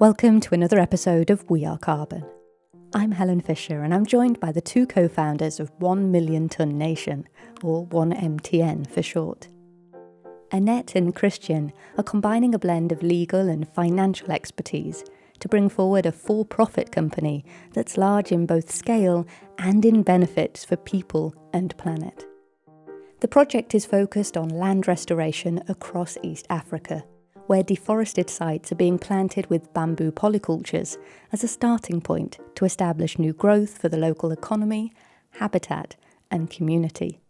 Welcome to another episode of We Are Carbon. I'm Helen Fisher and I'm joined by the two co-founders of 1 Million Tonne Nation, or 1MTN for short. Anete and Kristjan are combining a blend of legal and financial expertise to bring forward a for-profit company that's large in both scale and in benefits for people and planet. The project is focused on land restoration across East Africa, where deforested sites are being planted with bamboo polycultures as a starting point to establish new growth for the local economy, habitat, and community.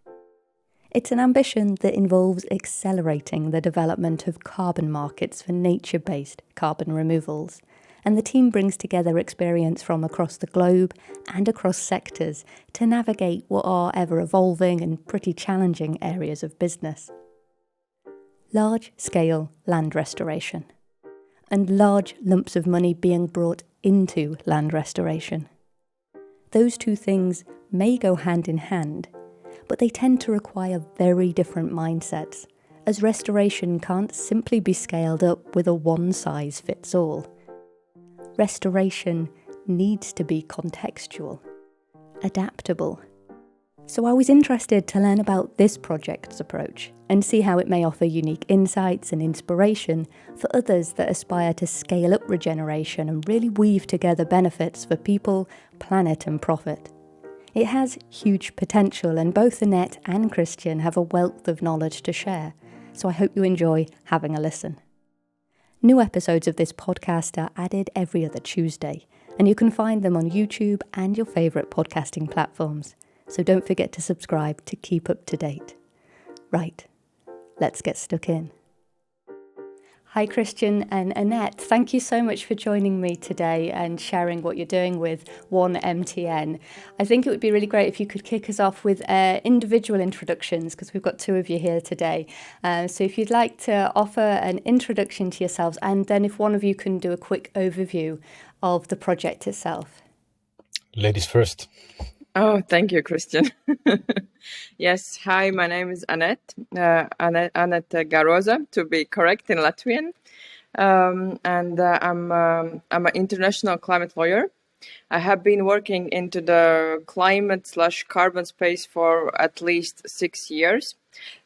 It's an ambition that involves accelerating the development of carbon markets for nature-based carbon removals, and the team brings together experience from across the globe and across sectors to navigate what are ever-evolving and pretty challenging areas of business. Large-scale land restoration, and large lumps of money being brought into land restoration. Those two things may go hand in hand, but they tend to require very different mindsets, as restoration can't simply be scaled up with a one-size-fits-all. Restoration needs to be contextual, adaptable. So I was interested to learn about this project's approach and see how it may offer unique insights and inspiration for others that aspire to scale up regeneration and really weave together benefits for people, planet and profit. It has huge potential, and both Anete and Kristjan have a wealth of knowledge to share, so I hope you enjoy having a listen. New episodes of this podcast are added every other Tuesday, and you can find them on YouTube and your favourite podcasting platforms. So don't forget to subscribe to keep up to date. Right, let's get stuck in. Hi Kristjan and Anete, thank you so much for joining me today and sharing what you're doing with 1MTN. I think it would be really great if you could kick us off with individual introductions, because we've got two of you here today. So if you'd like to offer an introduction to yourselves, and then if one of you can do a quick overview of the project itself. Ladies first. Oh, thank you, Kristjan. Yes, hi, my name is Anete, Anete Garoza, to be correct in Latvian. And I'm an international climate lawyer. I have been working into the climate/carbon space for at least 6 years,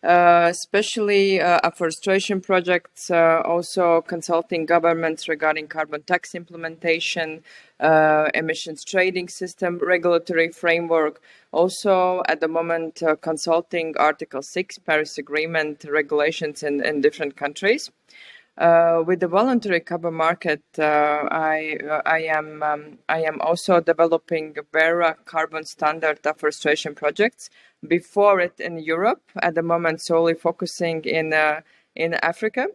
especially afforestation projects, also consulting governments regarding carbon tax implementation, emissions trading system, regulatory framework. Also, at the moment, consulting Article 6 Paris Agreement regulations in different countries. With the voluntary carbon market, I am also developing Vera carbon standard afforestation projects. Before it in Europe, at the moment solely focusing in Africa.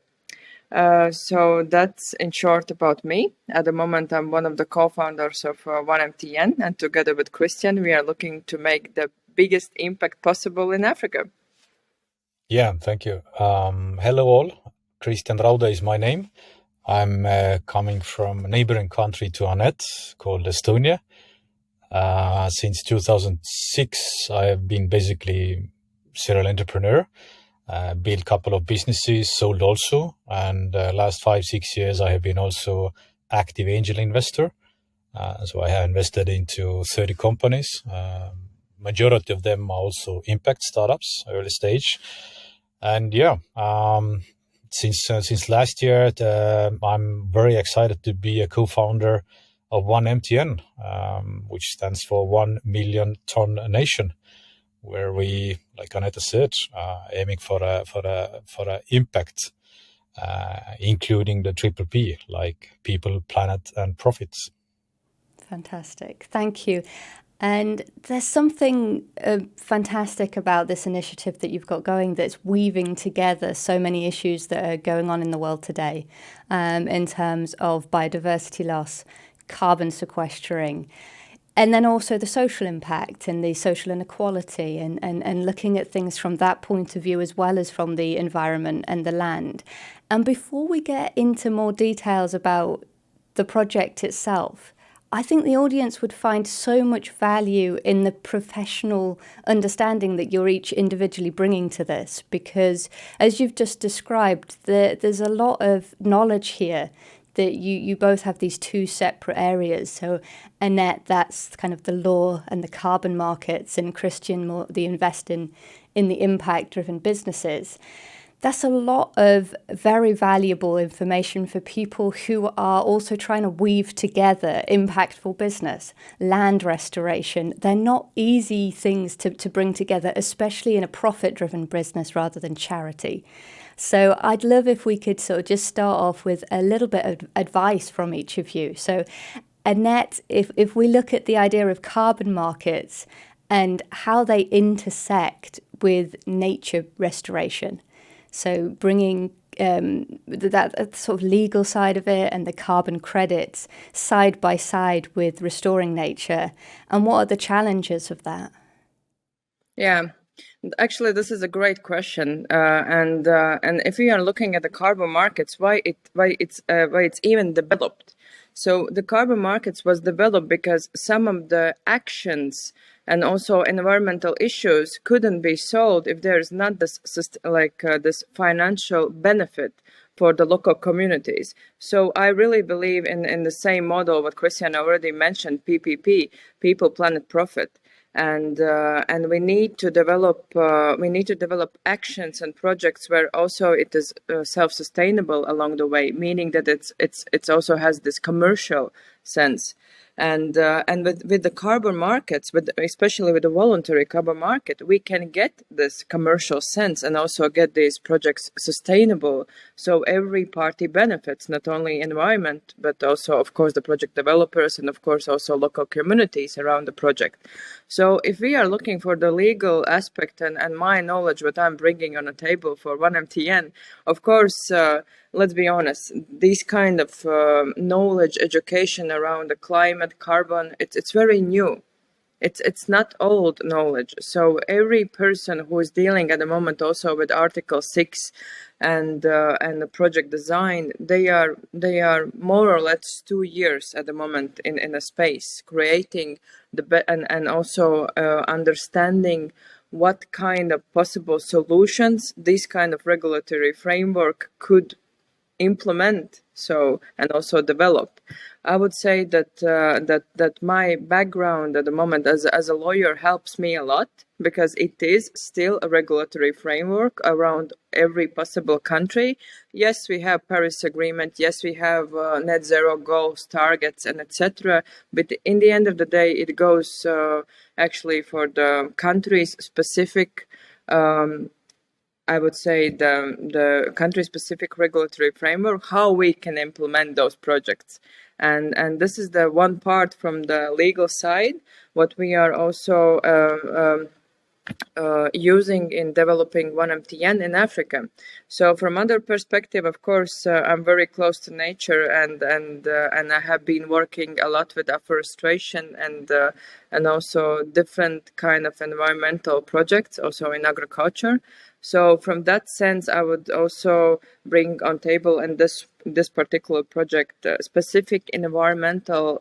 So that's in short about me. At the moment, I'm one of the co-founders of 1MTN, and together with Kristjan, we are looking to make the biggest impact possible in Africa. Yeah, thank you. Hello all. Kristjan Rauda is my name. I'm coming from a neighboring country to Anete called Estonia. Since 2006, I have been basically serial entrepreneur. Built a couple of businesses, sold also. And last 5-6 years, I have been also active angel investor. So I have invested into 30 companies. Majority of them are also impact startups, early stage. And yeah, since last year, I'm very excited to be a co-founder of 1MTN, which stands for 1 Million Tonne Nation, where we, like Anete said, aiming for a impact, including the triple P, like people, planet, and profits. Fantastic, thank you. And there's something fantastic about this initiative that you've got going that's weaving together so many issues that are going on in the world today, in terms of biodiversity loss, carbon sequestering, and then also the social impact and the social inequality, and looking at things from that point of view as well as from the environment and the land. And before we get into more details about the project itself, I think the audience would find so much value in the professional understanding that you're each individually bringing to this, because as you've just described, there's a lot of knowledge here that you both have these two separate areas. So Anete, that's kind of the law and the carbon markets, and Kristjan, more the invest in the impact-driven businesses. That's a lot of very valuable information for people who are also trying to weave together impactful business, land restoration. They're not easy things to bring together, especially in a profit-driven business rather than charity. So I'd love if we could sort of just start off with a little bit of advice from each of you. So Anete, if we look at the idea of carbon markets and how they intersect with nature restoration, so bringing that sort of legal side of it and the carbon credits side by side with restoring nature, and what are the challenges of that? Yeah. Actually, this is a great question, and if we are looking at the carbon markets, why it's even developed. So the carbon markets was developed because some of the actions and also environmental issues couldn't be solved if there is not this this financial benefit for the local communities. So I really believe in the same model what Kristjan already mentioned, PPP, people, planet, profit. And we need to develop actions and projects where also it is self-sustainable along the way, meaning that it's also has this commercial sense. And with the carbon markets, especially with the voluntary carbon market, we can get this commercial sense and also get these projects sustainable. So every party benefits, not only environment, but also, of course, the project developers and, of course, also local communities around the project. So if we are looking for the legal aspect and my knowledge, what I'm bringing on the table for 1MTN, of course, let's be honest, these kind of knowledge, education around the climate, carbon, it's very new. It's not old knowledge. So every person who is dealing at the moment also with Article 6 and the project design, they are more or less 2 years at the moment in a space creating and also understanding what kind of possible solutions this kind of regulatory framework could implement and also develop. I would say that my background at the moment as a lawyer helps me a lot, because it is still a regulatory framework around every possible country. Yes, we have Paris Agreement. Yes, we have net zero goals, targets, and etc. But in the end of the day, it goes actually for the countries specific. I would say the country-specific regulatory framework, how we can implement those projects. And this is the one part from the legal side, what we are also using in developing 1MTN in Africa. So from other perspective, of course, I'm very close to nature, and I have been working a lot with afforestation and also different kind of environmental projects, also in agriculture. So from that sense, I would also bring on table in this particular project specific environmental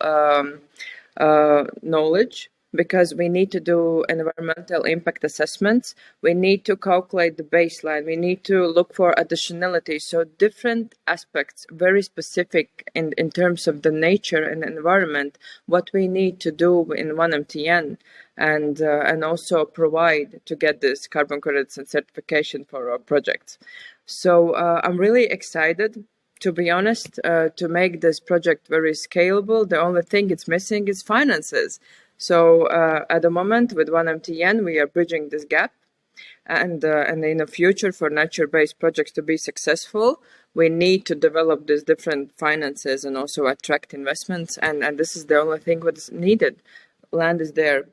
knowledge, because we need to do environmental impact assessments. We need to calculate the baseline. We need to look for additionality. So different aspects, very specific in terms of the nature and environment, what we need to do in 1MTN, and also provide to get this carbon credits and certification for our projects. So I'm really excited, to be honest, to make this project very scalable. The only thing it's missing is finances. So at the moment with 1MTN, we are bridging this gap. And in the future, for nature-based projects to be successful, we need to develop these different finances and also attract investments. And this is the only thing what's needed. Land is there.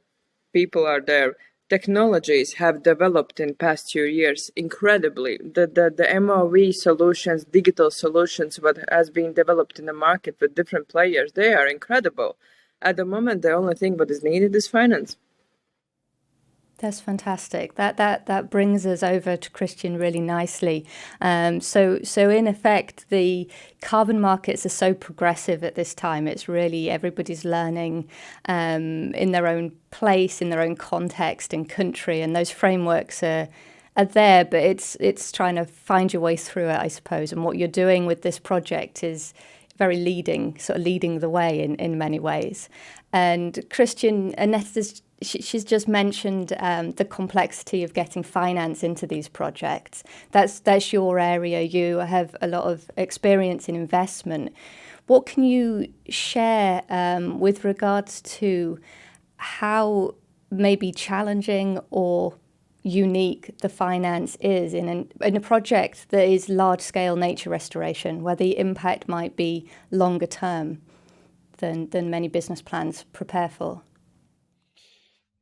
People are there. Technologies have developed in past few years incredibly. The MOV solutions, digital solutions, what has been developed in the market with different players, they are incredible. At the moment, the only thing what is needed is finance. That's fantastic. That brings us over to Kristjan really nicely. So in effect, the carbon markets are so progressive at this time. It's really everybody's learning in their own place, in their own context and country, and those frameworks are there. But it's trying to find your way through it, I suppose. And what you're doing with this project is very leading the way in many ways. And Kristjan, Anete, she's just mentioned the complexity of getting finance into these projects. That's your area. You have a lot of experience in investment. What can you share with regards to how maybe challenging or unique the finance is in a project that is large-scale nature restoration, where the impact might be longer term than many business plans prepare for?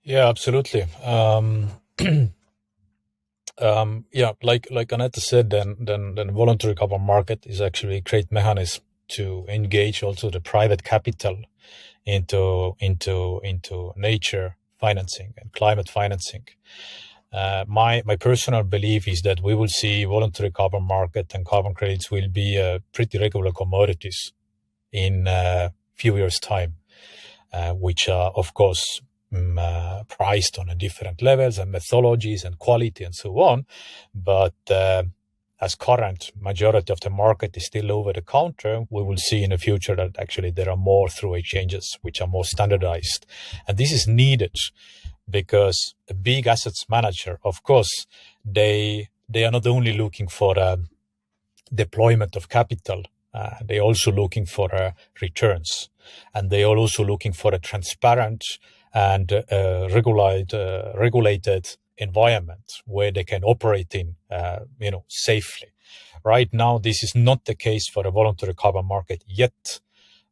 Yeah, absolutely. Like Anette said, then voluntary carbon market is actually a great mechanism to engage also the private capital into nature financing and climate financing. My personal belief is that we will see voluntary carbon market and carbon credits will be pretty regular commodities in a few years' time, which are, of course, priced on a different levels and methodologies and quality and so on. But as current majority of the market is still over the counter, we will see in the future that actually there are more through exchanges which are more standardized. And this is needed because a big assets manager, of course, they are not only looking for deployment of capital, they're also looking for returns, and they are also looking for a transparent and regulated environment where they can operate in, safely. Right now, this is not the case for a voluntary carbon market yet,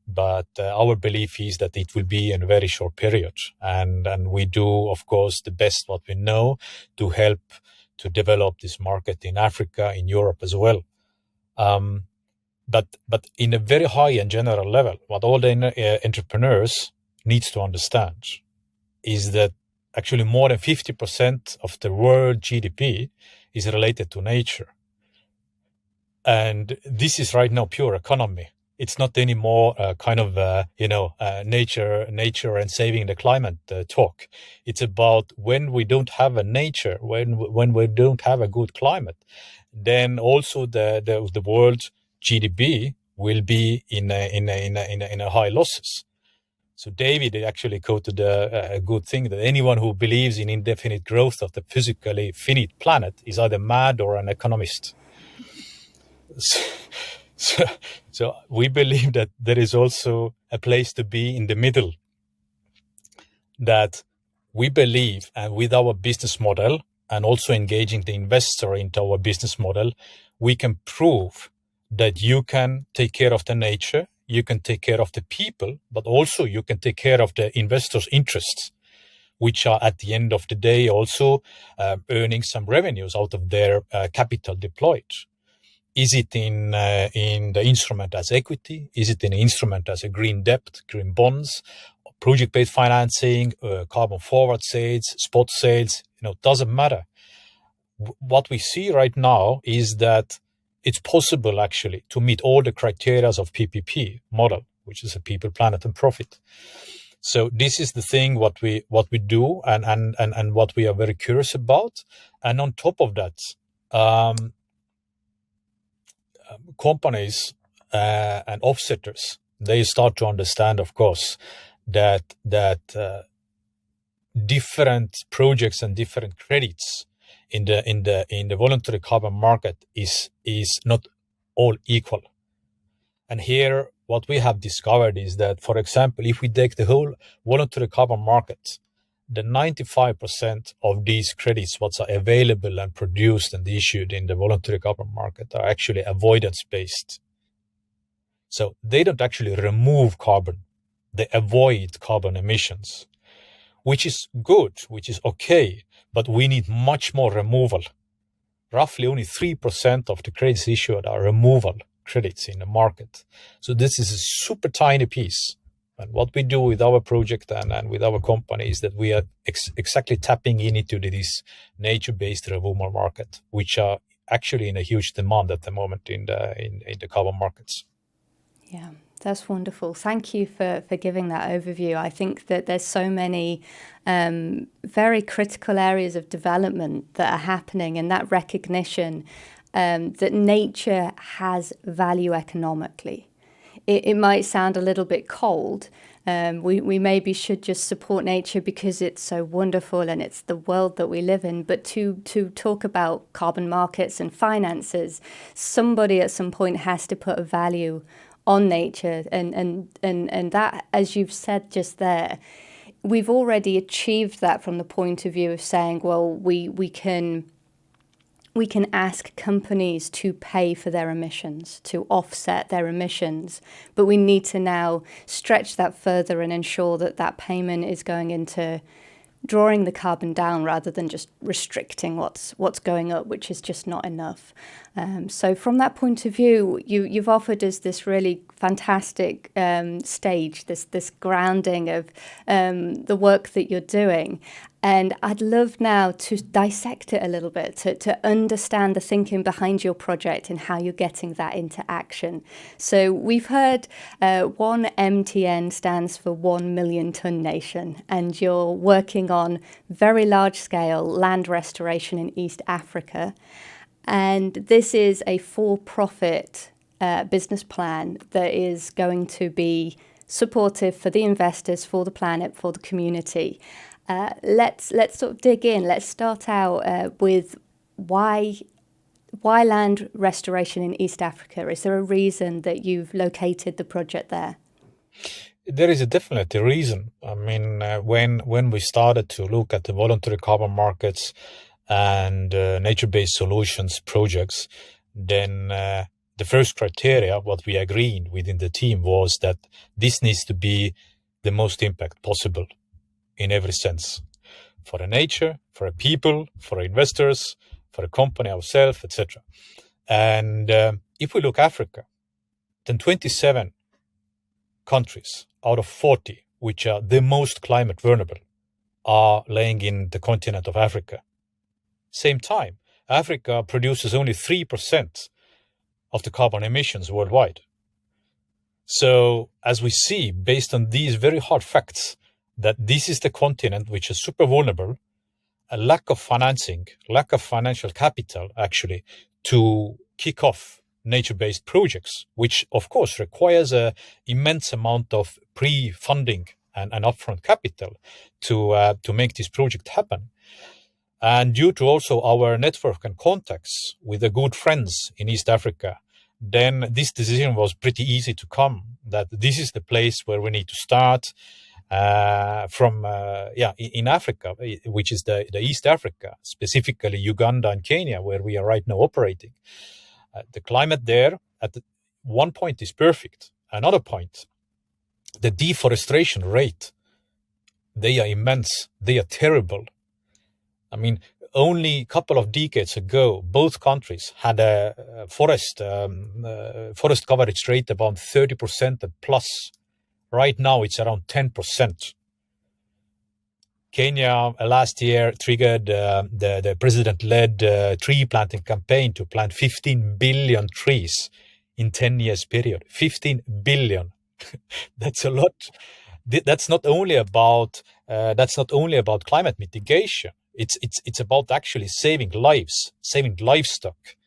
but our belief is that it will be in a very short period, and we do, of course, the best what we know to help to develop this market in Africa, in Europe as well. But in a very high and general level, what all the entrepreneurs needs to understand is that actually more than 50% of the world GDP is related to nature. And this is right now pure economy. It's not anymore nature and saving the climate talk. It's about when we don't have a nature, when we don't have a good climate, then also the world GDP will be in a high losses. So David actually quoted a good thing that anyone who believes in indefinite growth of the physically finite planet is either mad or an economist. So we believe that there is also a place to be in the middle, that we believe, and with our business model and also engaging the investor into our business model, we can prove that you can take care of the nature, you can take care of the people, but also you can take care of the investors' interests, which are at the end of the day also earning some revenues out of their capital deployed. Is it in the instrument as equity? Is it in an instrument as a green debt, green bonds, project-based financing, carbon forward sales, spot sales? Doesn't matter. What we see right now is that it's possible actually to meet all the criteria of PPP model, which is a people, planet, and profit. So this is the thing what we do and what we are very curious about. And on top of that, companies and offsetters, they start to understand, of course, that different projects and different credits in the voluntary carbon market is not all equal. And here, what we have discovered is that, for example, if we take the whole voluntary carbon market, the 95% of these credits, what are available and produced and issued in the voluntary carbon market, are actually avoidance-based. So they don't actually remove carbon, they avoid carbon emissions, which is good, which is okay, but we need much more removal. Roughly only 3% of the credits issued are removal credits in the market. So this is a super tiny piece. And what we do with our project and with our company is that we are exactly tapping into this nature-based removal market, which are actually in a huge demand at the moment in the carbon markets. Yeah, that's wonderful. Thank you for giving that overview. I think that there's so many very critical areas of development that are happening, and that recognition that nature has value economically. it might sound a little bit cold. We maybe should just support nature because it's so wonderful and it's the world that we live in. But to talk about carbon markets and finances, somebody at some point has to put a value on nature, and that, as you've said just there, we've already achieved that from the point of view of saying, well, we can ask companies to pay for their emissions, to offset their emissions, but we need to now stretch that further and ensure that that payment is going into drawing the carbon down rather than just restricting what's going up, which is just not enough. So from that point of view, you've offered us this really fantastic stage, this grounding of the work that you're doing. And I'd love now to dissect it a little bit, to understand the thinking behind your project and how you're getting that into action. So we've heard 1MTN stands for 1 Million Tonne Nation, and you're working on very large-scale land restoration in East Africa. And this is a for-profit business plan that is going to be supportive for the investors, for the planet, for the community. Let's sort of dig in. Let's start out with why land restoration in East Africa? Is there a reason that you've located the project there? There is a definite reason. I mean, when we started to look at the voluntary carbon markets and nature-based solutions projects, then the first criteria, what we agreed within the team, was that this needs to be the most impact possible in every sense, for the nature, for the people, for investors, for the company ourselves, etc. And if we look Africa, then 27 countries out of 40, which are the most climate vulnerable, are laying in the continent of Africa. Same time, Africa produces only 3% of the carbon emissions worldwide. So as we see, based on these very hard facts, that this is the continent which is super vulnerable, a lack of financing, lack of financial capital, actually, to kick off nature-based projects, which of course requires an immense amount of pre-funding and upfront capital to make this project happen. And due to also our network and contacts with the good friends in East Africa, then this decision was pretty easy to come, that this is the place where we need to start in Africa, which is the East Africa, specifically Uganda and Kenya, where we are right now operating. The climate there at one point is perfect. Another point, the deforestation rate, they are immense. They are terrible. I mean, only a couple of decades ago, both countries had a forest coverage rate about 30% and plus. Right now, it's around 10%. Kenya last year triggered the president-led tree planting campaign to plant 15 billion trees in 10 years period. 15 billion. That's a lot. That's not only about climate mitigation. It's about actually saving lives, saving livestock.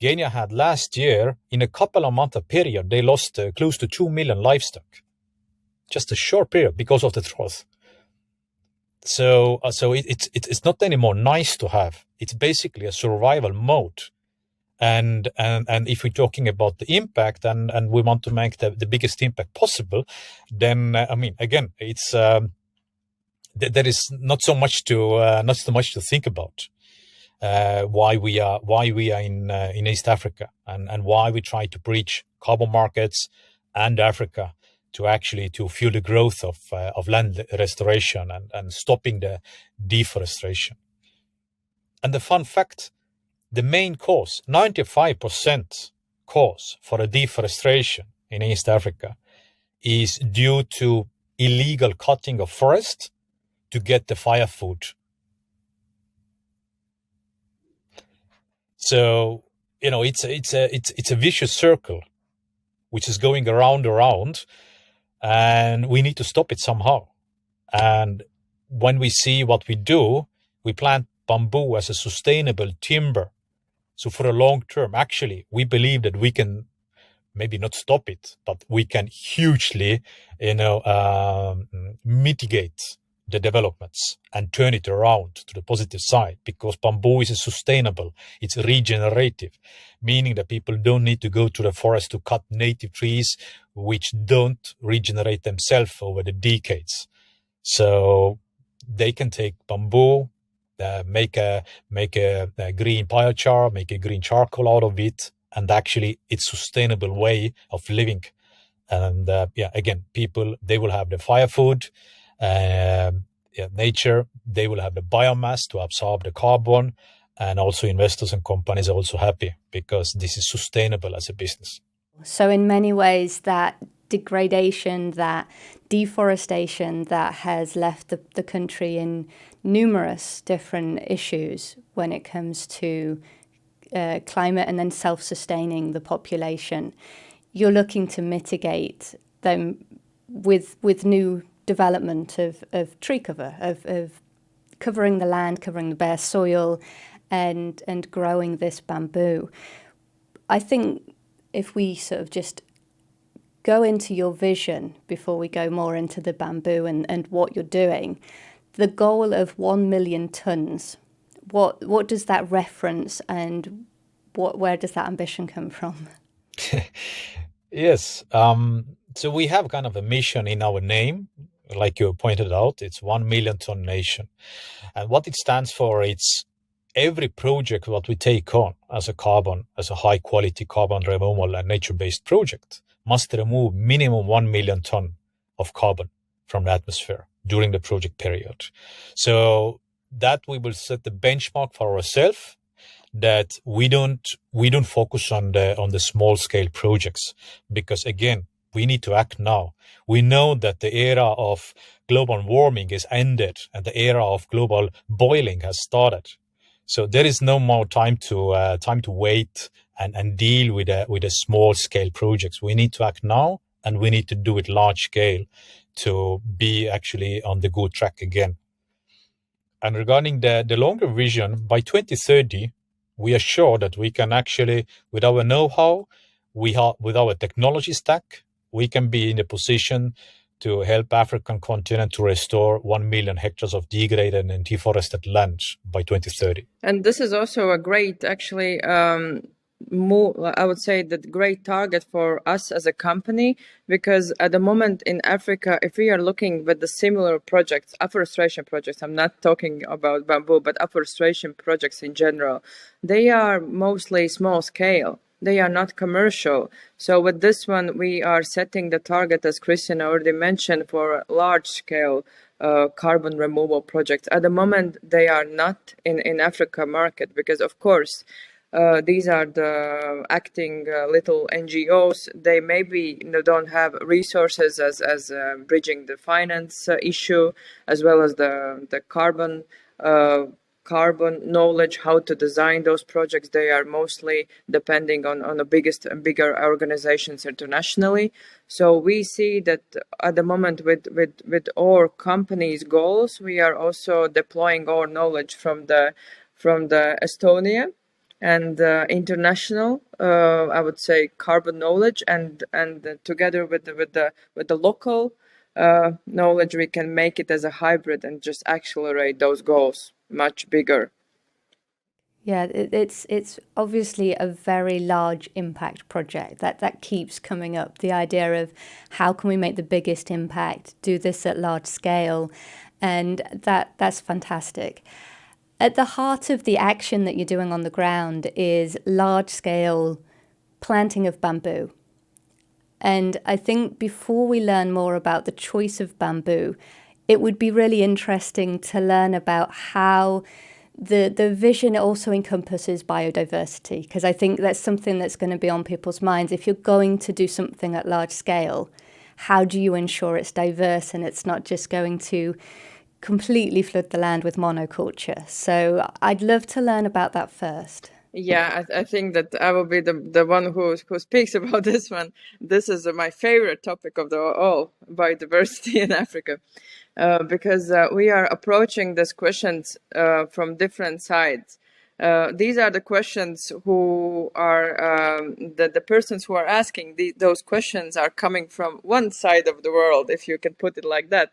Kenya had last year, in a couple of months period, they lost close to 2 million livestock. Just a short period because of the drought. So it's not anymore nice to have. It's basically a survival mode. And if we're talking about the impact and we want to make the biggest impact possible, then I mean, again, it's there is not so much to think about. Why we are in East Africa and why we try to breach carbon markets and Africa to fuel the growth of land restoration and stopping the deforestation. And the fun fact, the main cause, 95% cause for the deforestation in East Africa is due to illegal cutting of forest to get the firewood. So, it's a vicious circle which is going around, and we need to stop it somehow. And when we see what we do, we plant bamboo as a sustainable timber. So for a long term, actually, we believe that we can maybe not stop it, but we can hugely, mitigate the developments and turn it around to the positive side, because bamboo is sustainable, it's regenerative, meaning that people don't need to go to the forest to cut native trees which don't regenerate themselves over the decades. So they can take bamboo, make a green biochar, make a green charcoal out of it, and actually it's sustainable way of living. And again, people, they will have the firewood, nature, they will have the biomass to absorb the carbon, and also investors and companies are also happy because this is sustainable as a business. So in many ways, that degradation, that deforestation that has left the country in numerous different issues when it comes to climate and then self-sustaining the population, you're looking to mitigate them with new development of tree cover, of covering the land, covering the bare soil, and growing this bamboo. I think if we sort of just go into your vision before we go more into the bamboo and what you're doing, the goal of 1 million tons, what does that reference, and where does that ambition come from? Yes. So we have kind of a mission in our name, like you pointed out. It's 1 Million Tonne Nation. And what it stands for, it's every project what we take on as a high quality carbon removal and nature-based project must remove minimum 1 million ton of carbon from the atmosphere during the project period. So that we will set the benchmark for ourselves, that we don't focus on the small scale projects, because again, we need to act now. We know that the era of global warming is ended and the era of global boiling has started. So there is no more time to wait and deal with a small scale projects. We need to act now, and we need to do it large scale to be actually on the good track again. And regarding the longer vision, by 2030, we are sure that we can actually, with our know-how, with our technology stack, we can be in a position to help African continent to restore 1 million hectares of degraded and deforested land by 2030. And this is also a great, actually, I would say that great target for us as a company, because at the moment in Africa, if we are looking with the similar projects, afforestation projects, I'm not talking about bamboo, but afforestation projects in general, they are mostly small scale. They are not commercial. So with this one, we are setting the target, as Kristjan already mentioned, for large scale carbon removal projects. At the moment, they are not in Africa market, because of course, these are the acting little NGOs. They maybe don't have resources as bridging the finance issue, as well as the carbon knowledge, how to design those projects. They are mostly depending on the biggest and bigger organizations internationally. So we see that at the moment with our company's goals, we are also deploying our knowledge from the Estonia and international, I would say, carbon knowledge, and together with the local knowledge, we can make it as a hybrid and just accelerate those goals much bigger. Yeah, it's obviously a very large impact project that keeps coming up. The idea of how can we make the biggest impact, do this at large scale, and that's fantastic. At the heart of the action that you're doing on the ground is large-scale planting of bamboo. And I think before we learn more about the choice of bamboo, it would be really interesting to learn about how the vision also encompasses biodiversity, because I think that's something that's going to be on people's minds. If you're going to do something at large scale, how do you ensure it's diverse and it's not just going to completely flood the land with monoculture? So I'd love to learn about that first. Yeah, I think that I will be the one who speaks about this one. This is my favorite topic of the all, biodiversity in Africa, because we are approaching these questions from different sides. These are the questions who are the persons who are asking those questions are coming from one side of the world, if you can put it like that.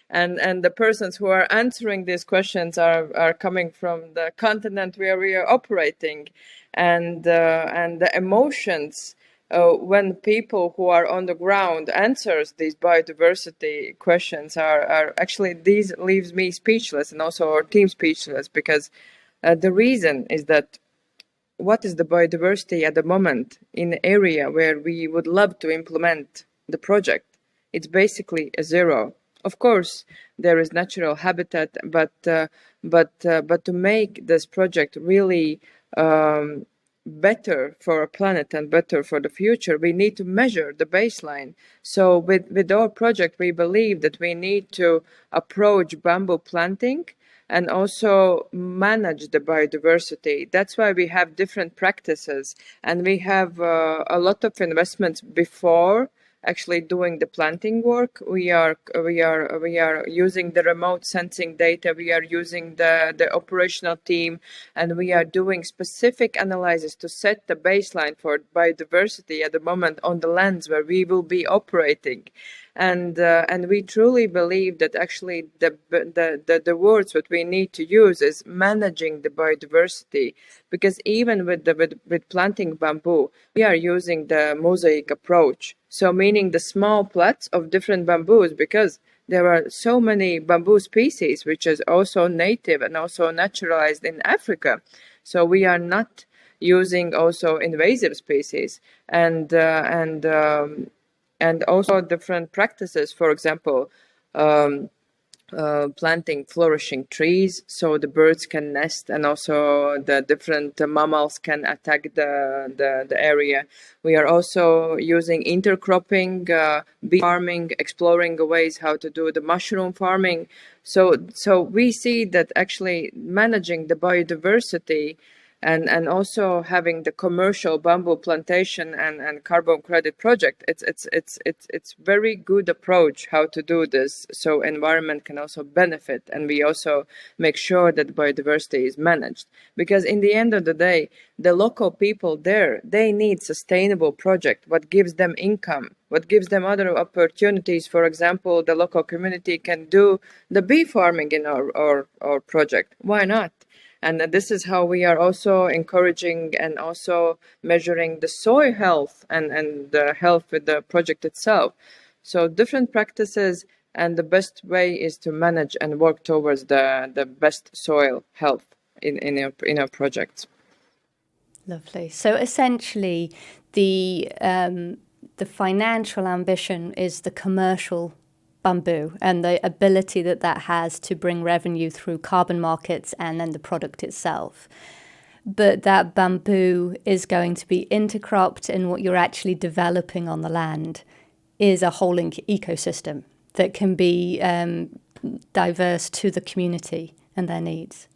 And the persons who are answering these questions are coming from the continent where we are operating, and the emotions when people who are on the ground answers these biodiversity questions are actually, these leaves me speechless, and also our team speechless, because the reason is that what is the biodiversity at the moment in the area where we would love to implement the project? It's basically a zero. Of course, there is natural habitat, but to make this project really better for our planet and better for the future, we need to measure the baseline. So with our project, we believe that we need to approach bamboo planting and also manage the biodiversity. That's why we have different practices, and we have a lot of investments before actually doing the planting work. We are using the remote sensing data. We are using the operational team, and we are doing specific analysis to set the baseline for biodiversity at the moment on the lands where we will be operating. And we truly believe that actually the words that we need to use is managing the biodiversity, because even with planting bamboo, we are using the mosaic approach. So meaning the small plots of different bamboos, because there are so many bamboo species which is also native and also naturalized in Africa. So we are not using also invasive species, and also different practices. For example, planting flourishing trees so the birds can nest, and also the different mammals can attack the area. We are also using intercropping, bee farming, exploring ways how to do the mushroom farming. So we see that actually managing the biodiversity and also having the commercial bamboo plantation and carbon credit project, it's very good approach how to do this, so environment can also benefit, and we also make sure that biodiversity is managed, because in the end of the day, the local people there, they need sustainable project, what gives them income, what gives them other opportunities. For example, the local community can do the bee farming in our project. Why not? And this is how we are also encouraging and also measuring the soil health and the health with the project itself. So different practices, and the best way is to manage and work towards the best soil health in our projects. Lovely. So essentially, the financial ambition is the commercial bamboo and the ability that has to bring revenue through carbon markets and then the product itself. But that bamboo is going to be intercropped, and what you're actually developing on the land is a whole ecosystem that can be diverse to the community and their needs.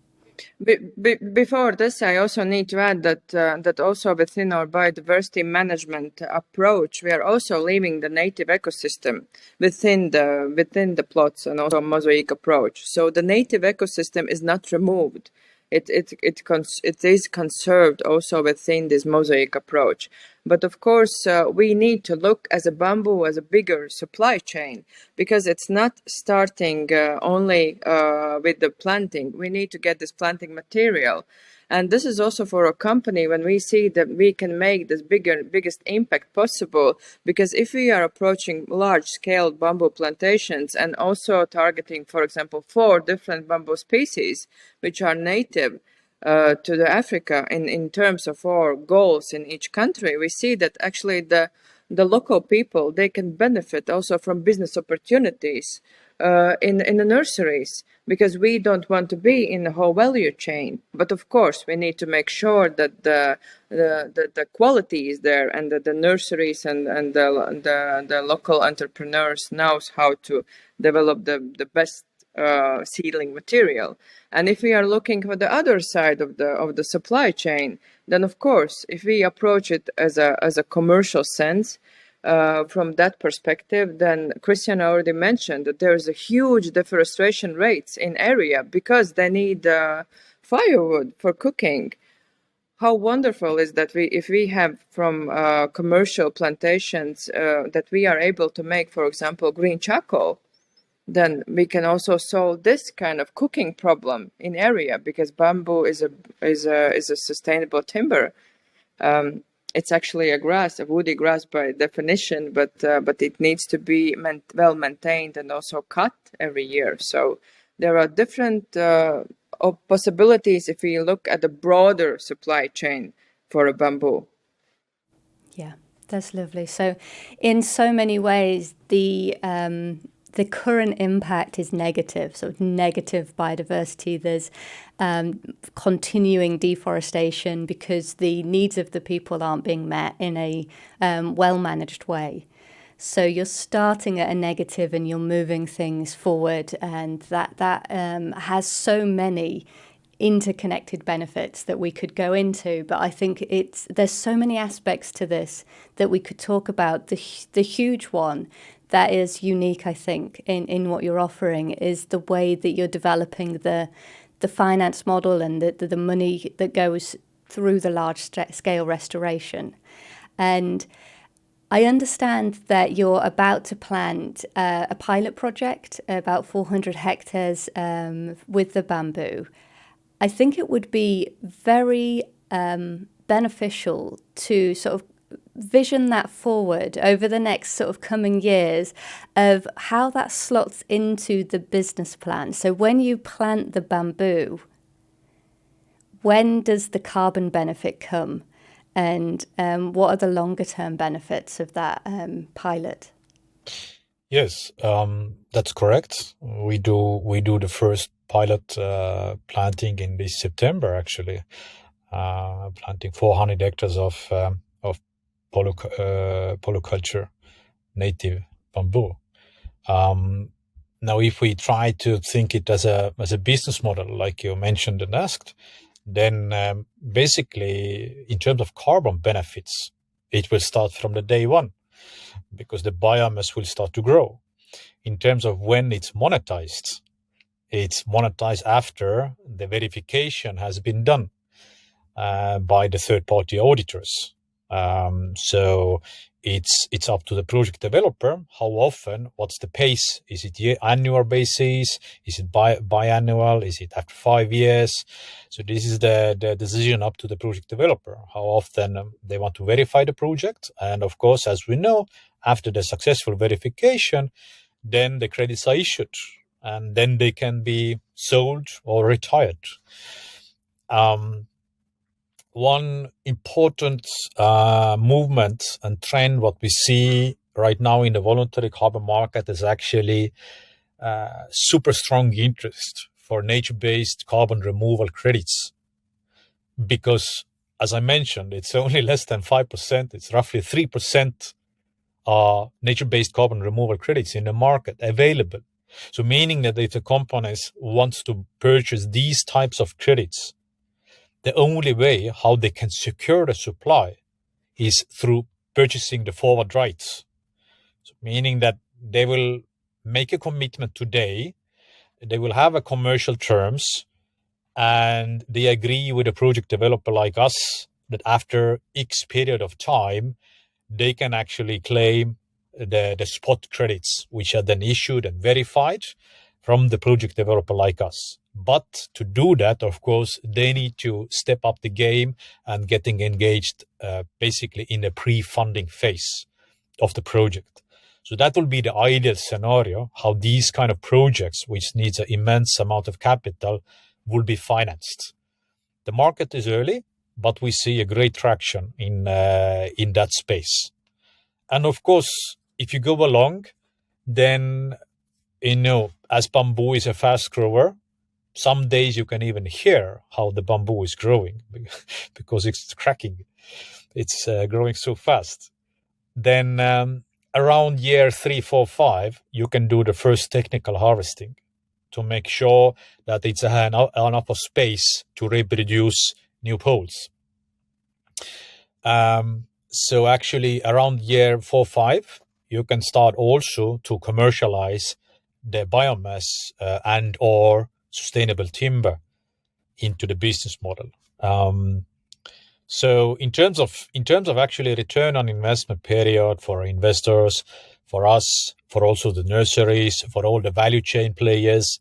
Before this, I also need to add that also within our biodiversity management approach, we are also leaving the native ecosystem within the plots, and also mosaic approach. So the native ecosystem is not removed. It is conserved also within this mosaic approach. But of course, we need to look as a bamboo as a bigger supply chain, because it's not starting only with the planting. We need to get this planting material. And this is also for a company when we see that we can make this biggest impact possible, because if we are approaching large-scale bamboo plantations and also targeting, for example, 4 different bamboo species, which are native to the Africa in terms of our goals in each country, we see that actually the local people, they can benefit also from business opportunities in the nurseries, because we don't want to be in the whole value chain. But of course, we need to make sure that the quality is there, and that the nurseries and the local entrepreneurs knows how to develop the best seedling material. And if we are looking for the other side of the supply chain, then of course, if we approach it as a commercial sense, from that perspective, then Kristjan already mentioned that there is a huge deforestation rates in area, because they need firewood for cooking. How wonderful is that if we have from commercial plantations that we are able to make, for example, green charcoal, then we can also solve this kind of cooking problem in area, because bamboo is a sustainable timber. It's actually a grass, a woody grass by definition, but it needs to be well maintained and also cut every year. So there are different possibilities if we look at the broader supply chain for a bamboo. Yeah, that's lovely. So in so many ways, the current impact is negative, so negative biodiversity. There's continuing deforestation because the needs of the people aren't being met in a well-managed way. So you're starting at a negative and you're moving things forward, and that has so many interconnected benefits that we could go into. But I think there's so many aspects to this that we could talk about. The huge one that is unique, I think, in what you're offering is the way that you're developing the finance model and the money that goes through the large-scale restoration. And I understand that you're about to plant a pilot project, about 400 hectares with the bamboo. I think it would be very beneficial to sort of vision that forward over the next sort of coming years of how that slots into the business plan. So when you plant the bamboo, when does the carbon benefit come? And what are the longer term benefits of that pilot? Yes, that's correct. We do the first pilot planting in this September, actually, planting 400 hectares of polyculture, native bamboo. Now, if we try to think it as a business model, like you mentioned and asked, then basically, in terms of carbon benefits, it will start from the day one, because the biomass will start to grow. In terms of when it's monetized after the verification has been done by the third-party auditors. So it's up to the project developer how often, what's the pace? Is it annual basis? Is it biannual? Is it after 5 years? So this is the decision up to the project developer, how often they want to verify the project. And of course, as we know, after the successful verification, then the credits are issued and then they can be sold or retired. One important movement and trend what we see right now in the voluntary carbon market is actually super strong interest for nature-based carbon removal credits, because, as I mentioned, it's only less than 5%. It's roughly 3% nature-based carbon removal credits in the market available. So meaning that if the companies wants to purchase these types of credits, the only way how they can secure the supply is through purchasing the forward rights. So meaning that they will make a commitment today, they will have a commercial terms, and they agree with a project developer like us that after X period of time, they can actually claim the spot credits, which are then issued and verified from the project developer like us. But to do that, of course, they need to step up the game and getting engaged basically in the pre-funding phase of the project. So that will be the ideal scenario, how these kind of projects, which needs an immense amount of capital, will be financed. The market is early, but we see a great traction in that space. And of course, if you go along, then, as bamboo is a fast grower, some days you can even hear how the bamboo is growing because it's cracking. It's growing so fast. Then around year 3, 4, 5, you can do the first technical harvesting to make sure that it's enough of space to reproduce new poles. So actually around year 4, 5, you can start also to commercialize the biomass and or sustainable timber. into the business model. So in terms of actually return on investment period for investors, for us, for also the nurseries, for all the value chain players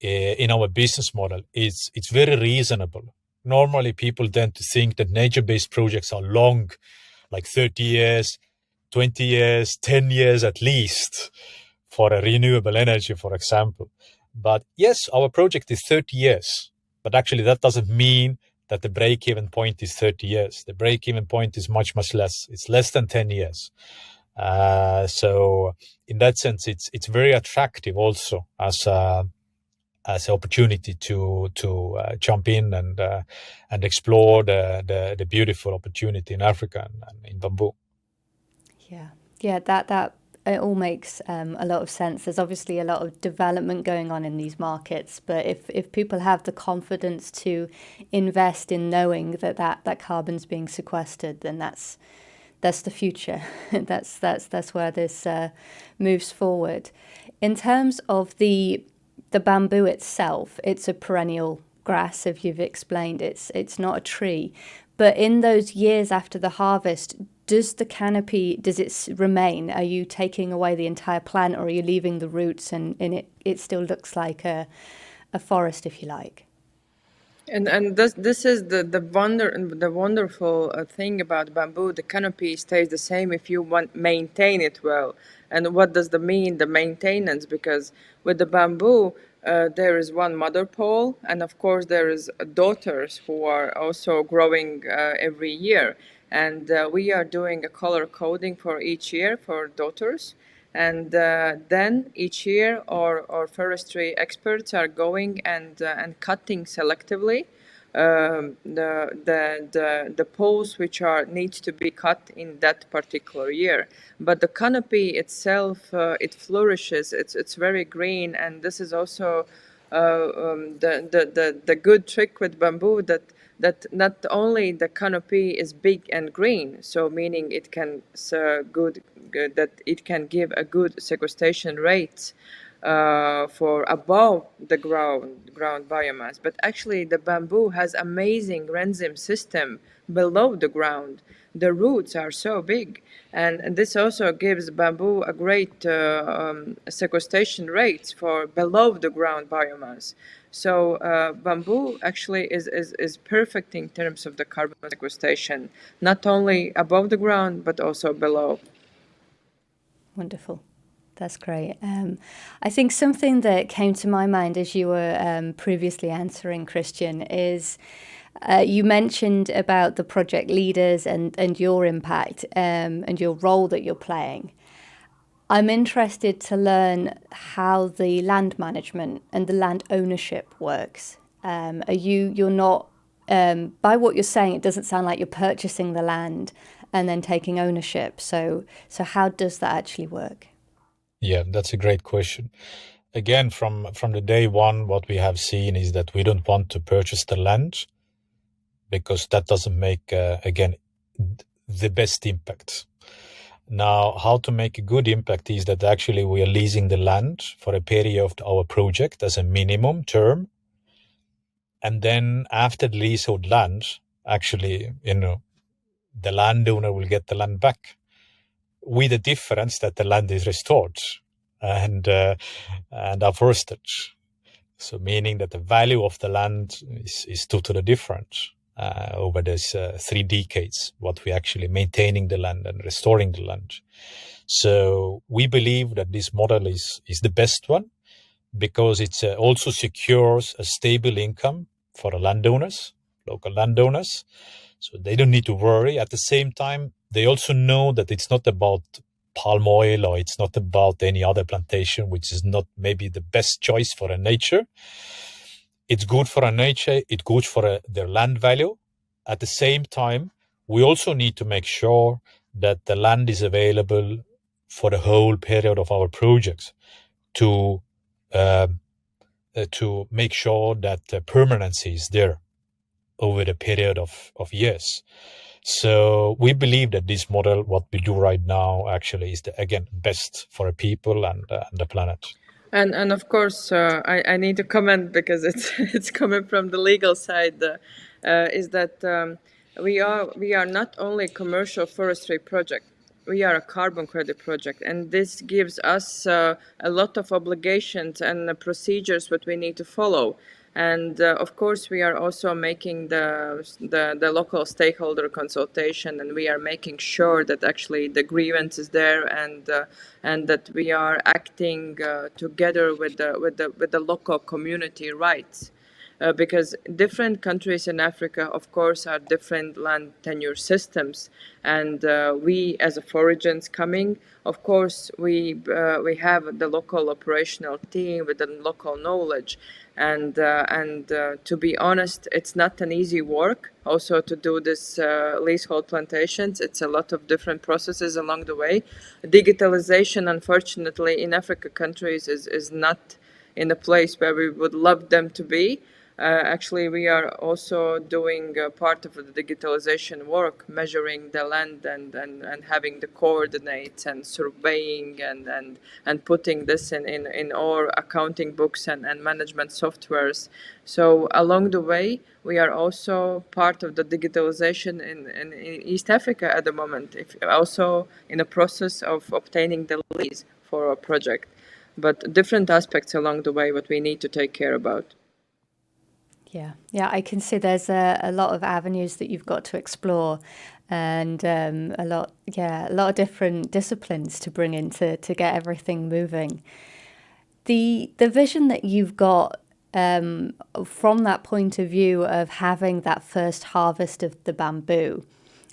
in our business model, it's very reasonable. Normally, people tend to think that nature-based projects are long, like 30 years, 20 years, 10 years at least for a renewable energy, for example. But yes, our project is 30 years, but actually that doesn't mean that the break-even point is 30 years. The break-even point is much, much less. It's less than 10 years. So in that sense, it's very attractive also as an opportunity to jump in and explore the beautiful opportunity in Africa and in bamboo. Yeah, that it all makes a lot of sense. There's obviously a lot of development going on in these markets, but if people have the confidence to invest in knowing that carbon's being sequestered, then that's the future. that's where this moves forward. In terms of the bamboo itself, it's a perennial grass, if you've explained. It's not a tree. But in those years after the harvest, does the canopy, does it remain? Are you taking away the entire plant, or are you leaving the roots and it still looks like a forest, if you like? And this is the wonderful thing about bamboo. The canopy stays the same if you maintain it well. And what does that mean, the maintenance? Because with the bamboo, there is one mother pole, and of course there is daughters who are also growing every year. And we are doing a color coding for each year for daughters. And then each year our forestry experts are going and cutting selectively the poles which need to be cut in that particular year. But the canopy itself, it flourishes. It's very green, and this is also the good trick with bamboo, that not only the canopy is big and green, so meaning it can that it can give a good sequestration rate for above the ground biomass, but actually the bamboo has amazing enzyme system below the ground. The roots are so big, and this also gives bamboo a great sequestration rates for below the ground biomass. So bamboo actually is perfect in terms of the carbon sequestration, not only above the ground but also below. Wonderful. That's great. I think something that came to my mind as you were previously answering, Kristjan, is you mentioned about the project leaders and your impact and your role that you're playing. I'm interested to learn how the land management and the land ownership works. You're not, by what you're saying, it doesn't sound like you're purchasing the land and then taking ownership. So how does that actually work? Yeah, that's a great question. Again, from the day one, what we have seen is that we don't want to purchase the land because that doesn't make, again, the best impact. Now, how to make a good impact is that actually we are leasing the land for a period of our project as a minimum term. And then after the leasehold land, actually, the landowner will get the land back, with the difference that the land is restored and afforested. So meaning that the value of the land is totally different over these 3 decades, what we're actually maintaining the land and restoring the land. So we believe that this model is the best one because it also secures a stable income for the landowners, local landowners. So they don't need to worry. At the same time, they also know that it's not about palm oil or it's not about any other plantation, which is not maybe the best choice for a nature. It's good for a nature. It's good for their land value. At the same time, we also need to make sure that the land is available for the whole period of our projects to make sure that permanency is there over the period of years. So we believe that this model, what we do right now, actually is again best for people and the planet. And of course, I need to comment because it's coming from the legal side. Is that we are not only a commercial forestry project. We are a carbon credit project, and this gives us a lot of obligations and procedures what we need to follow. And of course, we are also making the local stakeholder consultation, and we are making sure that actually the grievance is there, and that we are acting together with the local community rights. Because different countries in Africa, of course, are different land tenure systems, and we, as a foragers coming, of course, we have the local operational team with the local knowledge, and to be honest, it's not an easy work. Also, to do this leasehold plantations, it's a lot of different processes along the way. Digitalization, unfortunately, in Africa countries is not in a place where we would love them to be. Actually, we are also doing part of the digitalization work, measuring the land and having the coordinates and surveying and putting this in our accounting books and management softwares. So along the way, we are also part of the digitalization in East Africa at the moment, if also in the process of obtaining the lease for a project. But different aspects along the way what we need to take care about. Yeah, I can see there's a lot of avenues that you've got to explore, and a lot of different disciplines to bring in to get everything moving. The vision that you've got from that point of view of having that first harvest of the bamboo,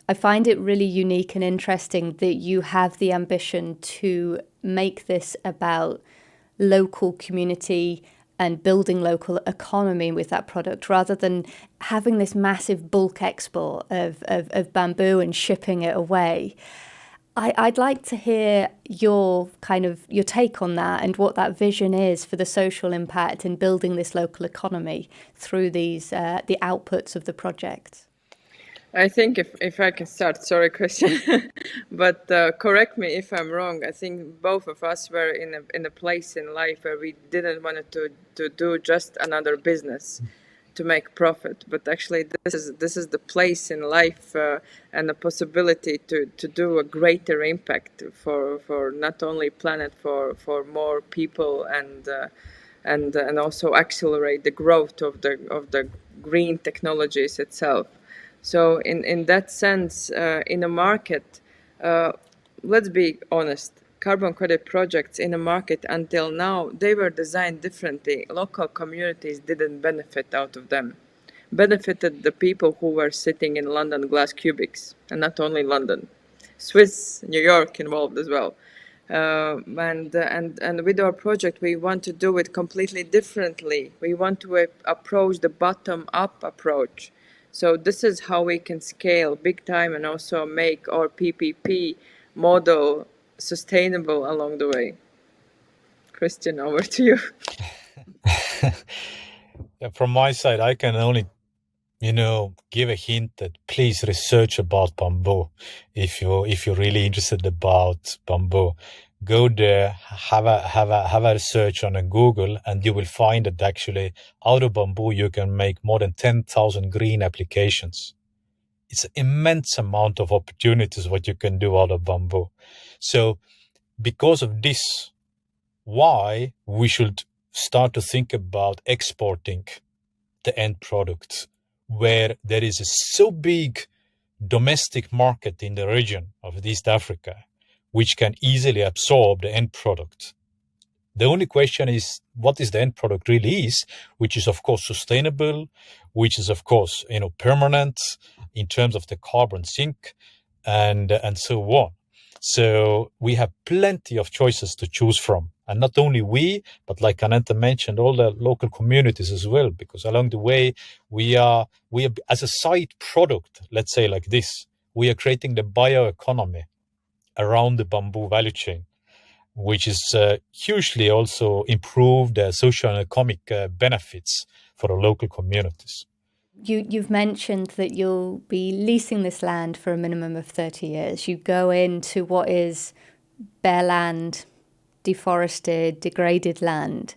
I find it really unique and interesting that you have the ambition to make this about local community and building local economy with that product, rather than having this massive bulk export of bamboo and shipping it away. I'd like to hear your take on that and what that vision is for the social impact in building this local economy through these the outputs of the project. I think if I can start, sorry, Christian, but correct me if I'm wrong. I think both of us were in a place in life where we didn't want to do just another business to make profit, but actually this is the place in life and the possibility to do a greater impact for not only planet, for more people, and also accelerate the growth of the green technologies itself. So in that sense, in a market, let's be honest, carbon credit projects in a market until now, they were designed differently. Local communities didn't benefit out of them. Benefited the people who were sitting in London glass cubics, and not only London, Swiss, New York involved as well. And with our project, we want to do it completely differently. We want to approach the bottom-up approach. So this is how we can scale big time and also make our PPP model sustainable along the way. Kristjan, over to you. Yeah, from my side, I can only, give a hint that please research about bamboo. If you're really interested about bamboo, go there, have a research on a Google, and you will find that actually out of bamboo you can make more than 10,000 green applications. It's an immense amount of opportunities what you can do out of bamboo. So because of this, why we should start to think about exporting the end product, where there is a so big domestic market in the region of East Africa, which can easily absorb the end product. The only question is what is the end product really is, which is of course sustainable, which is of course permanent in terms of the carbon sink and so on. So we have plenty of choices to choose from. And not only we, but like Anete mentioned, all the local communities as well, because along the way, we are as a side product, let's say like this, we are creating the bioeconomy around the bamboo value chain, which is hugely also improved social and economic benefits for the local communities. You've mentioned that you'll be leasing this land for a minimum of 30 years. You go into what is bare land deforested, degraded land,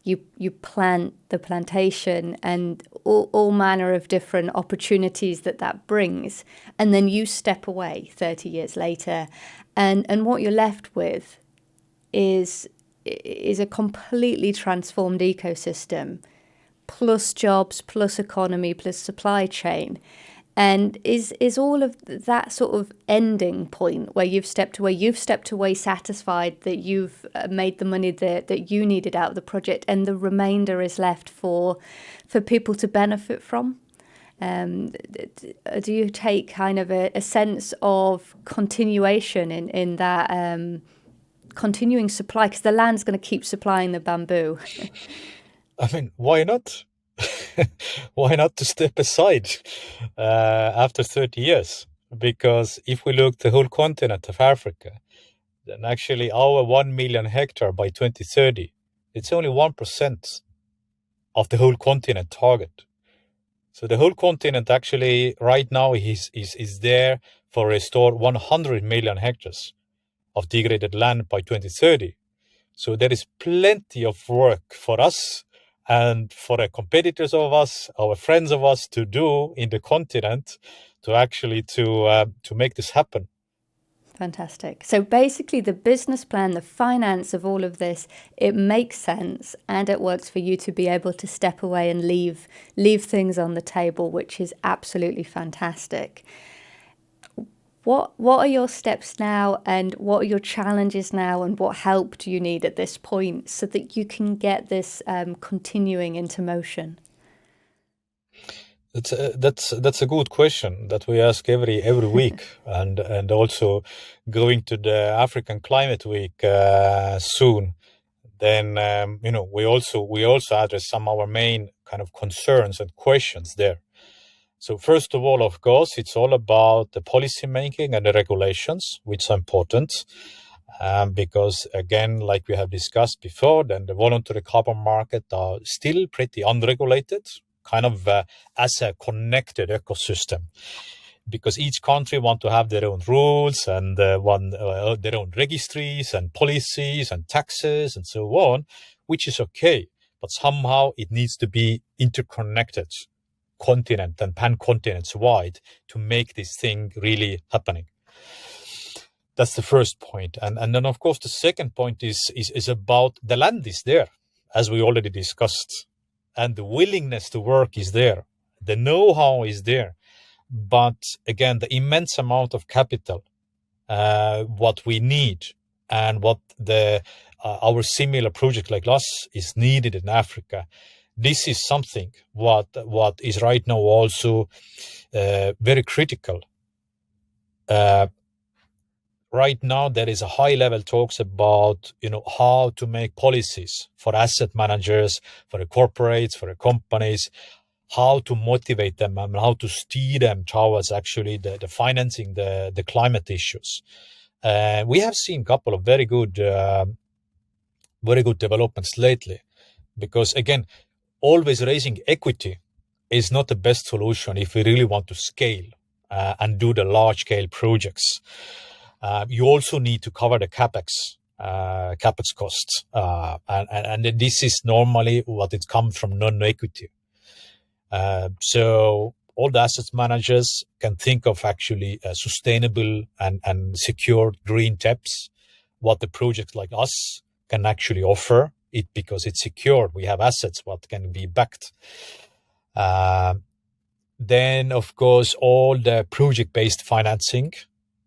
you plant the plantation and all manner of different opportunities that brings, and then you step away 30 years later, and what you're left with is a completely transformed ecosystem, plus jobs, plus economy, plus supply chain. And is all of that sort of ending point where you've stepped away satisfied that you've made the money that you needed out of the project, and the remainder is left for people to benefit from? Do you take kind of a sense of continuation in that continuing supply, because the land's going to keep supplying the bamboo? I mean, why not? Why not to step aside after 30 years? Because if we look the whole continent of Africa, then actually our 1 million hectare by 2030, it's only 1% of the whole continent target. So the whole continent actually right now is there for restore 100 million hectares of degraded land by 2030. So there is plenty of work for us and for the competitors of us, our friends of us, to do in the continent to actually to make this happen. Fantastic. So basically the business plan, the finance of all of this, it makes sense and it works for you to be able to step away and leave things on the table, which is absolutely fantastic. What are your steps now, and what are your challenges now, and what help do you need at this point so that you can get this continuing into motion? That's a good question that we ask every week, and also going to the African Climate Week soon. Then we also address some of our main kind of concerns and questions there. So first of all, of course, it's all about the policy making and the regulations, which are important. Because again, like we have discussed before, then the voluntary carbon market are still pretty unregulated, kind of as a connected ecosystem, because each country want to have their own rules and their own registries and policies and taxes and so on, which is okay, but somehow it needs to be interconnected, continent and pan-continents wide, to make this thing really happening. That's the first point. And then, of course, the second point is about the land is there, as we already discussed. And the willingness to work is there. The know-how is there. But again, the immense amount of capital, what we need and what our similar project like us is needed in Africa. This is something what is right now also very critical. Right now, there is a high-level talks about how to make policies for asset managers, for the corporates, for the companies, how to motivate them and how to steer them towards actually the financing the climate issues. We have seen a couple of very good developments lately, because again, always raising equity is not the best solution if we really want to scale and do the large-scale projects. You also need to cover the capex costs, and this is normally what it comes from non-equity. So all the asset managers can think of actually sustainable and secure green TEPs, what the projects like us can actually offer it, because it's secured. We have assets what can be backed. Then, of course, all the project-based financing,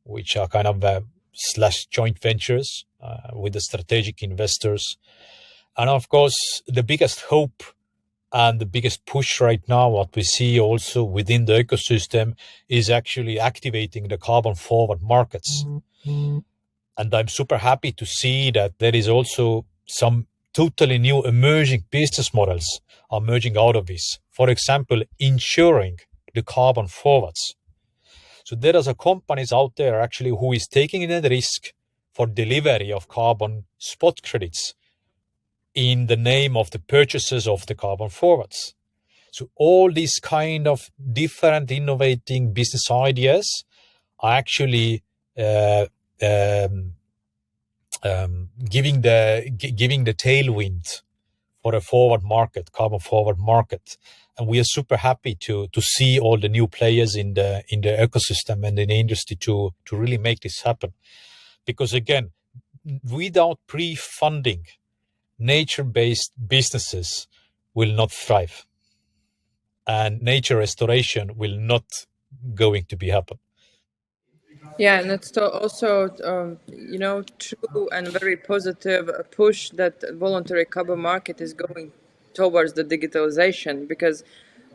which are kind of / joint ventures with the strategic investors. And of course, the biggest hope and the biggest push right now, what we see also within the ecosystem, is actually activating the carbon forward markets. Mm-hmm. And I'm super happy to see that there is also some totally new emerging business models are emerging out of this. For example, insuring the carbon forwards. So there are companies out there actually who is taking the risk for delivery of carbon spot credits in the name of the purchases of the carbon forwards. So all these kind of different innovating business ideas are actually giving the tailwind for a forward market, carbon forward market. And we are super happy to see all the new players in the ecosystem and in the industry to really make this happen. Because again, without pre-funding, nature-based businesses will not thrive, and nature restoration will not going to be happen. Yeah, and it's also, true and very positive push that voluntary carbon market is going towards the digitalization, because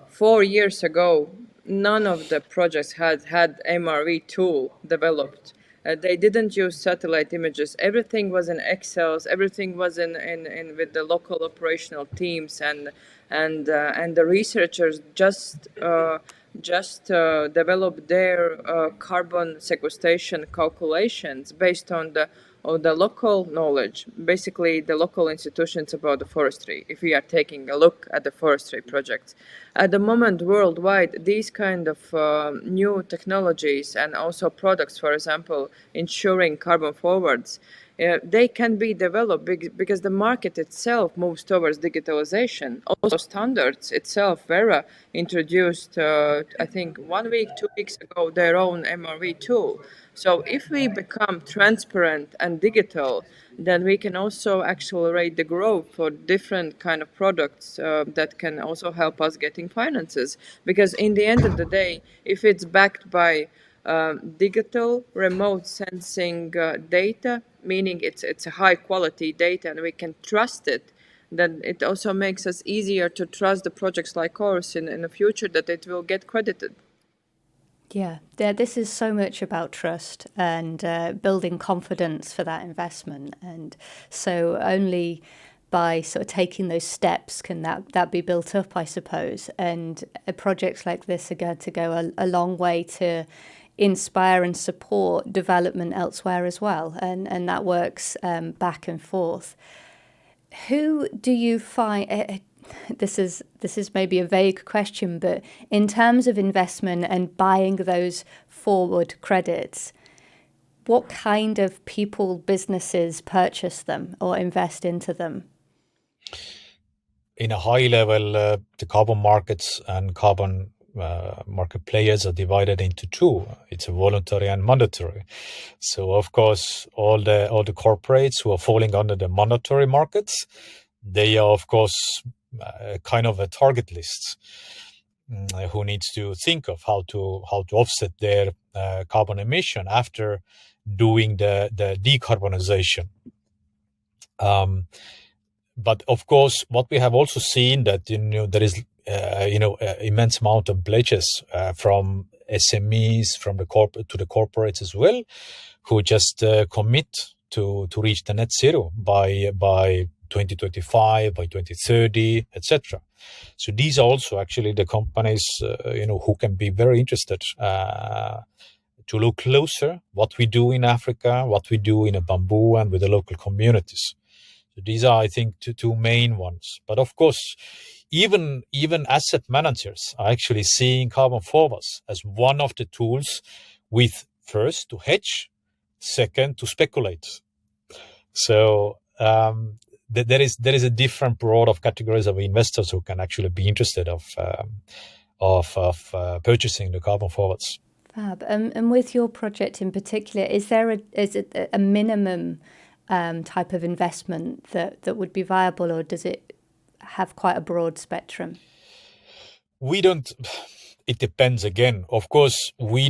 4 years ago, none of the projects had MRV tool developed. They didn't use satellite images. Everything was in Excels. Everything was in with the local operational teams, and the researchers just developed their carbon sequestration calculations based on the local knowledge, basically the local institutions about the forestry. If we are taking a look at the forestry projects, at the moment worldwide, these kind of new technologies and also products, for example, ensuring carbon forwards, they can be developed because the market itself moves towards digitalization. Also, standards itself, Vera introduced, I think 1 week, 2 weeks ago, their own MRV tool. So if we become transparent and digital, then we can also accelerate the growth for different kind of products that can also help us getting finances. Because in the end of the day, if it's backed by digital remote sensing data, meaning it's a high quality data and we can trust it, then it also makes us easier to trust the projects like ours in the future, that it will get credited. Yeah, this is so much about trust and building confidence for that investment. And so only by sort of taking those steps can that be built up, I suppose. And projects like this are going to go a long way to inspire and support development elsewhere as well. And that works back and forth. Who do you find... This is maybe a vague question, but in terms of investment and buying those forward credits, what kind of people, businesses purchase them or invest into them? In a high level, the carbon markets and carbon market players are divided into two. It's a voluntary and mandatory. So of course, all the corporates who are falling under the mandatory markets, they are of course kind of a target list who needs to think of how to offset their carbon emission after doing the decarbonization. But of course, what we have also seen that there is immense amount of pledges from SMEs, from the corporate to the corporates as well, who just commit to reach the net zero by 2025, by 2030, etc. So these are also actually the companies who can be very interested to look closer what we do in Africa, what we do in a bamboo and with the local communities. So these are, I think, two main ones. But of course, even asset managers are actually seeing carbon forwards as one of the tools, with first to hedge, second to speculate. So there is a different broad of categories of investors who can actually be interested of purchasing the carbon forwards. Fab. And with your project in particular, is it a minimum type of investment that would be viable, or does it have quite a broad spectrum? It depends again. Of course, we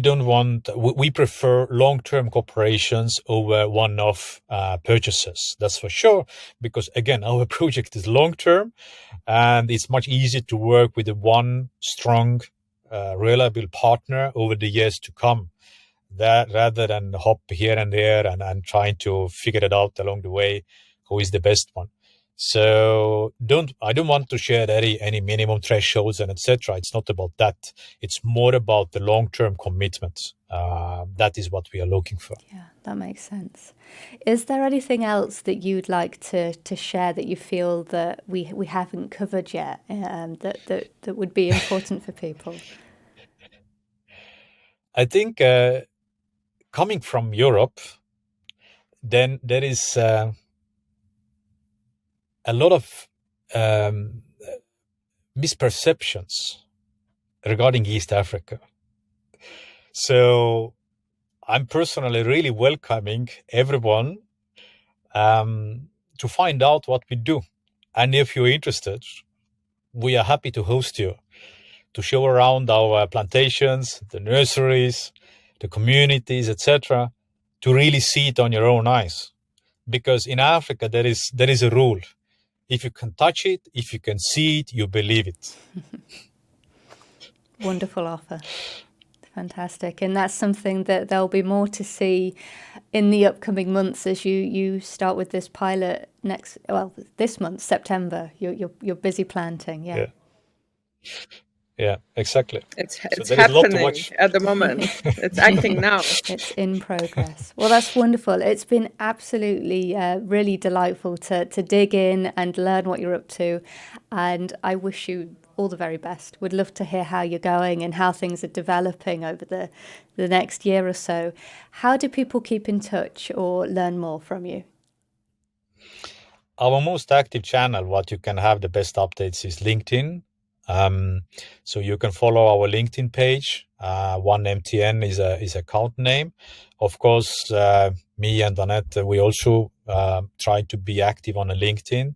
prefer long-term corporations over one-off purchases. That's for sure, because again, our project is long-term and it's much easier to work with one strong, reliable partner over the years to come, that rather than hop here and there and trying to figure it out along the way, who is the best one. So I don't want to share any minimum thresholds and etc. It's not about that. It's more about the long-term commitment. That is what we are looking for. Yeah, that makes sense. Is there anything else that you'd like to share that you feel that we haven't covered yet, that would be important for people? I think coming from Europe, then there is a lot of misperceptions regarding East Africa. So I'm personally really welcoming everyone to find out what we do. And if you're interested, we are happy to host you, to show around our plantations, the nurseries, the communities, etc., to really see it on your own eyes. Because in Africa, there is a rule. If you can touch it, if you can see it, you believe it. Wonderful offer. Fantastic. And that's something that there'll be more to see in the upcoming months as you start with this pilot this month, September. You're busy planting, yeah. Yeah, exactly. It's there is a lot to happening watch. at the moment. It's acting now. It's in progress. Well, that's wonderful. It's been absolutely really delightful to dig in and learn what you're up to. And I wish you all the very best. Would love to hear how you're going and how things are developing over the next year or so. How do people keep in touch or learn more from you? Our most active channel, what you can have the best updates, is LinkedIn. So you can follow our LinkedIn page. One MTN is account name. Of course, me and Anete, we also try to be active on a LinkedIn.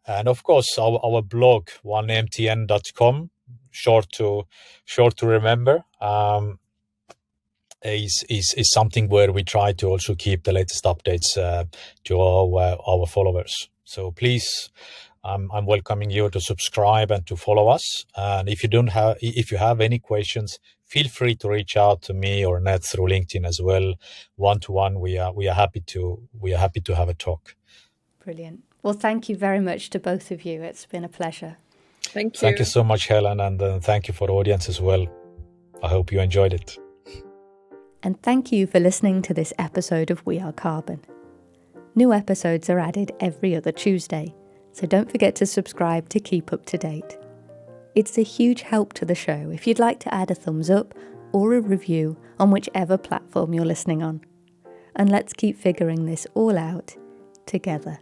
And of course, our blog, onemtn.com, short to remember, is something where we try to also keep the latest updates to our followers. So please, I'm welcoming you to subscribe and to follow us. And if you have any questions, feel free to reach out to me or Ned through LinkedIn as well, one-to-one. We are happy to have a talk. Brilliant. Well, thank you very much to both of you. It's been a pleasure. Thank you. Thank you so much, Helen, and thank you for the audience as well. I hope you enjoyed it. And thank you for listening to this episode of We Are Carbon. New episodes are added every other Tuesday, so don't forget to subscribe to keep up to date. It's a huge help to the show if you'd like to add a thumbs up or a review on whichever platform you're listening on. And let's keep figuring this all out together.